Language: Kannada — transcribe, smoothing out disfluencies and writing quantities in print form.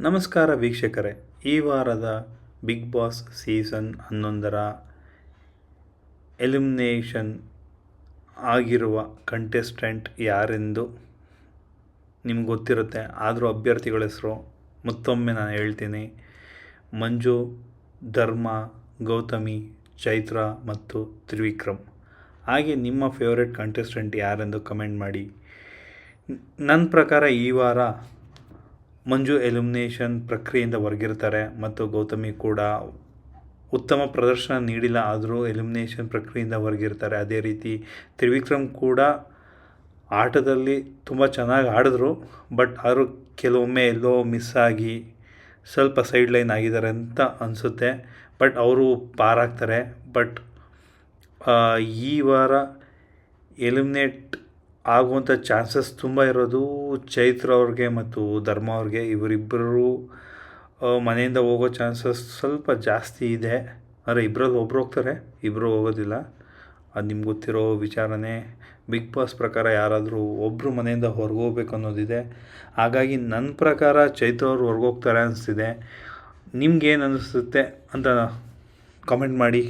ನಮಸ್ಕಾರ ವೀಕ್ಷಕರೇ, ಈ ವಾರದ ಬಿಗ್ ಬಾಸ್ ಸೀಸನ್ 11ರ ಎಲಿಮಿನೇಷನ್ ಆಗಿರುವ ಕಂಟೆಸ್ಟೆಂಟ್ ಯಾರೆಂದು ನಿಮ್ಗೆ ಗೊತ್ತಿರುತ್ತೆ. ಆದರೂ ಅಭ್ಯರ್ಥಿಗಳ ಹೆಸರು ಮತ್ತೊಮ್ಮೆ ನಾನು ಹೇಳ್ತೀನಿ. ಮಂಜು, ಧರ್ಮ, ಗೌತಮಿ, ಚೈತ್ರ ಮತ್ತು ತ್ರಿವಿಕ್ರಮ್. ಹಾಗೆ ನಿಮ್ಮ ಫೇವ್ರೆಟ್ ಕಂಟೆಸ್ಟೆಂಟ್ ಯಾರೆಂದು ಕಮೆಂಟ್ ಮಾಡಿ. ನನ್ನ ಪ್ರಕಾರ ಈ ವಾರ ಮಂಜು ಎಲಿಮಿನೇಷನ್ ಪ್ರಕ್ರಿಯೆಯಿಂದ ಹೊರಗಿರ್ತಾರೆ ಮತ್ತು ಗೌತಮಿ ಕೂಡ ಉತ್ತಮ ಪ್ರದರ್ಶನ ನೀಡಿಲ್ಲ, ಆದರೂ ಎಲಿಮಿನೇಷನ್ ಪ್ರಕ್ರಿಯೆಯಿಂದ ಹೊರಗಿರ್ತಾರೆ. ಅದೇ ರೀತಿ ತ್ರಿವಿಕ್ರಮ್ ಕೂಡ ಆಟದಲ್ಲಿ ತುಂಬ ಚೆನ್ನಾಗಿ ಆಡಿದ್ರು, ಬಟ್ ಆದರೂ ಕೆಲವೊಮ್ಮೆ ಎಲ್ಲೋ ಮಿಸ್ ಆಗಿ ಸ್ವಲ್ಪ ಸೈಡ್ ಲೈನ್ ಆಗಿದ್ದಾರೆ ಅಂತ ಅನಿಸುತ್ತೆ. ಬಟ್ ಅವರು ಪಾರಾಗ್ತಾರೆ. ಬಟ್ ಈ ವಾರ ಎಲಿಮಿನೇಟ್ ಆಗುವಂಥ ಚಾನ್ಸಸ್ ತುಂಬ ಇರೋದು ಚೈತ್ರ ಅವ್ರಿಗೆ ಮತ್ತು ಧರ್ಮ ಅವ್ರಿಗೆ. ಇವರಿಬ್ಬರು ಮನೆಯಿಂದ ಹೋಗೋ ಚಾನ್ಸಸ್ ಸ್ವಲ್ಪ ಜಾಸ್ತಿ ಇದೆ. ಆದರೆ ಇಬ್ಬರಲ್ಲಿ ಒಬ್ರು ಹೋಗ್ತಾರೆ, ಇಬ್ಬರು ಹೋಗೋದಿಲ್ಲ. ಅದು ನಿಮ್ಗೆ ಗೊತ್ತಿರೋ ವಿಚಾರನೇ. ಬಿಗ್ ಬಾಸ್ ಪ್ರಕಾರ ಯಾರಾದರೂ ಒಬ್ಬರು ಮನೆಯಿಂದ ಹೊರಗೋಗ್ಬೇಕು ಅನ್ನೋದಿದೆ. ಹಾಗಾಗಿ ನನ್ನ ಪ್ರಕಾರ ಚೈತ್ರ ಅವ್ರು ಹೊರಗೋಗ್ತಾರೆ ಅನಿಸ್ತಿದೆ. ನಿಮ್ಗೇನು ಅನ್ನಿಸುತ್ತೆ ಅಂತ ಕಾಮೆಂಟ್ ಮಾಡಿ.